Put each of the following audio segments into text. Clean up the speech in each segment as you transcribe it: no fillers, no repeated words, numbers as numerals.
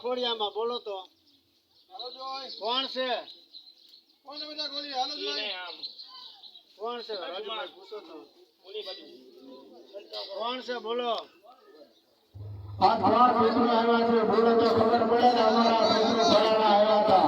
ખોડિયામાં બોલો તો કોણ છે? કોણ છે? રાજુભાઈ પૂછો તો કોણ છે? બોલો. આ ઘણા મિત્રો આવ્યા છે, બોલો તો ખબર પડે ને અમારા મિત્રો ભરાણા આવ્યા હતા.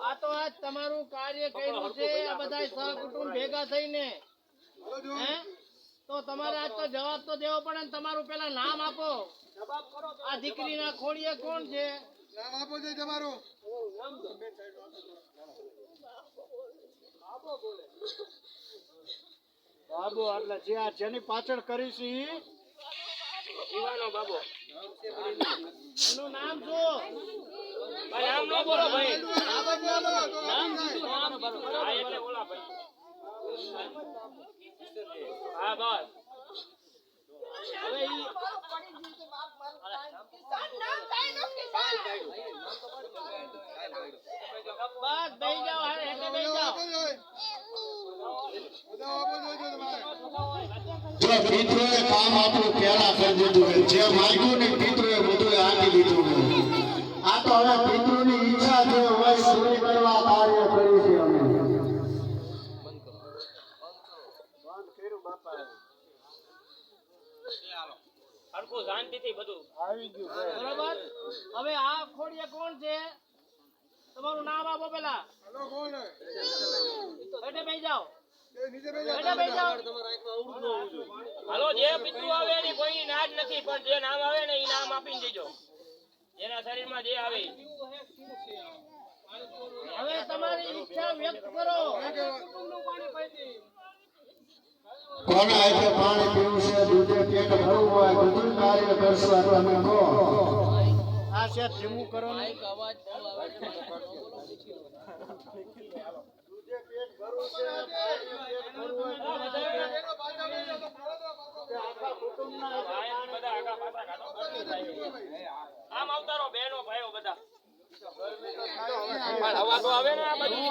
આ તો આજ તમારું કાર્ય કર્યું છે, આ બધા સહકુટુંબ ભેગા થઈને તો તમારે આજ તો જવાબ તો દેવો પડે ને. તમારું પેલા નામ આપો. આ દીકરીના ખોડિયા કોણ છે? નામ આપો છે તમારું. બાબો એટલે જે આ જેની પાછળ કરી છે જીવાનો બાબો. એનું નામ શું? ભાઈ નામ નો બોલો ભાઈ. નામ કીધું નામ બરોબર. હા એટલે બોલા ભાઈ. હા બસ. હવે ઈ બસ બેહી જાઓ. હારે હેઠે બેહી જાઓ. જો પિતૃએ કામ આપણું પહેલા કરી દીધું છે, જે માગ્યું ને પિતૃએ બધું આપી દીધું છે. આ તો હવે પિતૃની ઈચ્છા છે, હવે પૂરી કરવા કાર્ય કરી છે અમે. બંધ કર્યું બાપા. હરખું શાંતિથી બધું આવી ગયું બરોબર. હવે આ ખોડિયા કોણ છે? તમારું નામ આપો પેલા. હેલો કોણ છે? બેઠે બેહી જાઓ. હાલો જે પિતૃ આવે એની કોઈ નાજ નથી, પણ જે નામ આવે ને એ નામ આપી દેજો. એના શરીરમાં જે આવે. હવે તમારી ઈચ્છા વ્યક્ત કરો. કોણ આજે પાણી પીવું છે, દૂધે પેટ ભરવું હોય, બધું કાર્ય કરશો તમે કહો. આ છે ધીમું કરો ને. અવાજ આમ આવતા રહો બહેનો ભાઈઓ બધા. હવા તો આવે ને આ બધું